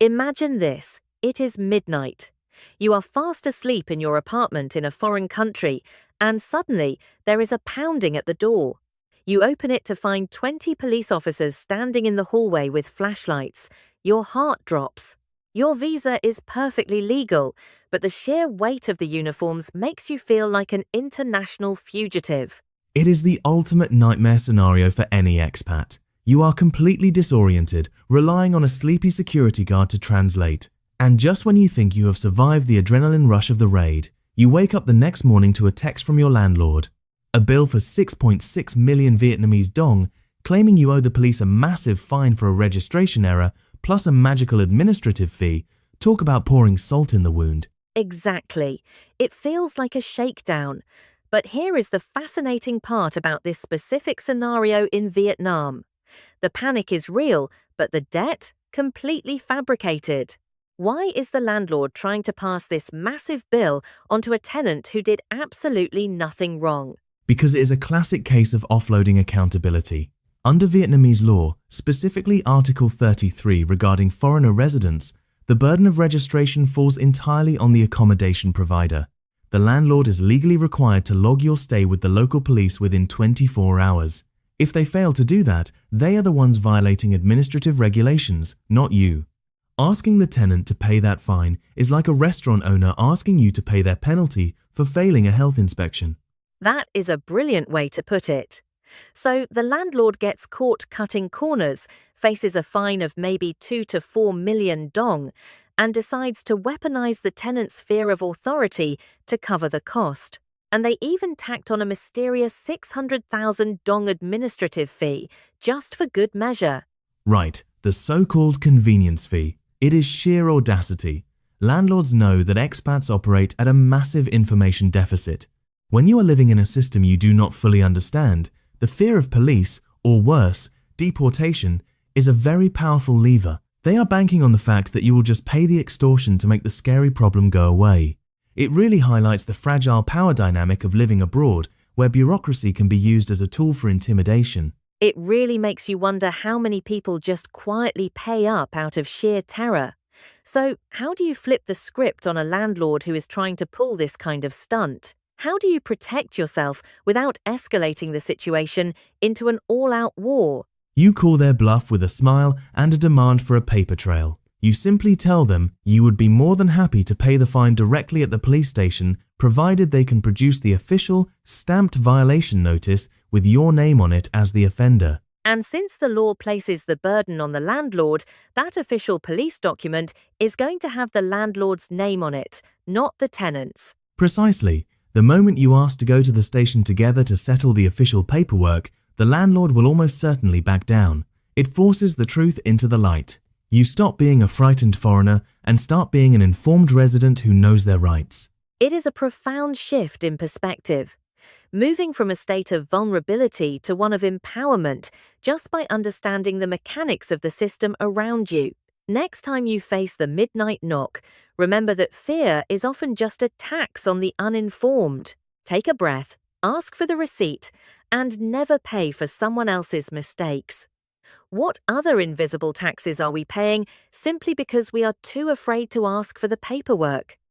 Imagine this. It is midnight. You are fast asleep in your apartment in a foreign country, and suddenly there is a pounding at the door. You open it to find 20 police officers standing in the hallway with flashlights. Your heart drops. Your visa is perfectly legal, but the sheer weight of the uniforms makes you feel like an international fugitive. It is the ultimate nightmare scenario for any expat. You are completely disoriented, relying on a sleepy security guard to translate. And just when you think you have survived the adrenaline rush of the raid, you wake up the next morning to a text from your landlord. A bill for 6.6 million Vietnamese dong, claiming you owe the police a massive fine for a registration error, plus a magical administrative fee. Talk about pouring salt in the wound. Exactly. It feels like a shakedown. But here is the fascinating part about this specific scenario in Vietnam. The panic is real, but the debt? Completely fabricated. Why is the landlord trying to pass this massive bill onto a tenant who did absolutely nothing wrong? Because it is a classic case of offloading accountability. Under Vietnamese law, specifically Article 33 regarding foreigner residents, the burden of registration falls entirely on the accommodation provider. The landlord is legally required to log your stay with the local police within 24 hours. If they fail to do that, they are the ones violating administrative regulations, not you. Asking the tenant to pay that fine is like a restaurant owner asking you to pay their penalty for failing a health inspection. That is a brilliant way to put it. So the landlord gets caught cutting corners, faces a fine of maybe 2 to 4 million dong, and decides to weaponize the tenant's fear of authority to cover the cost. And they even tacked on a mysterious 600,000 dong administrative fee, just for good measure. Right, the so-called convenience fee. It is sheer audacity. Landlords know that expats operate at a massive information deficit. When you are living in a system you do not fully understand, the fear of police, or worse, deportation, is a very powerful lever. They are banking on the fact that you will just pay the extortion to make the scary problem go away. It really highlights the fragile power dynamic of living abroad, where bureaucracy can be used as a tool for intimidation. It really makes you wonder how many people just quietly pay up out of sheer terror. So, how do you flip the script on a landlord who is trying to pull this kind of stunt? How do you protect yourself without escalating the situation into an all-out war? You call their bluff with a smile and a demand for a paper trail. You simply tell them you would be more than happy to pay the fine directly at the police station, provided they can produce the official, stamped violation notice with your name on it as the offender. And since the law places the burden on the landlord, that official police document is going to have the landlord's name on it, not the tenant's. Precisely. The moment you ask to go to the station together to settle the official paperwork, the landlord will almost certainly back down. It forces the truth into the light. You stop being a frightened foreigner and start being an informed resident who knows their rights. It is a profound shift in perspective, moving from a state of vulnerability to one of empowerment just by understanding the mechanics of the system around you. Next time you face the midnight knock, remember that fear is often just a tax on the uninformed. Take a breath, ask for the receipt, and never pay for someone else's mistakes. What other invisible taxes are we paying simply because we are too afraid to ask for the paperwork?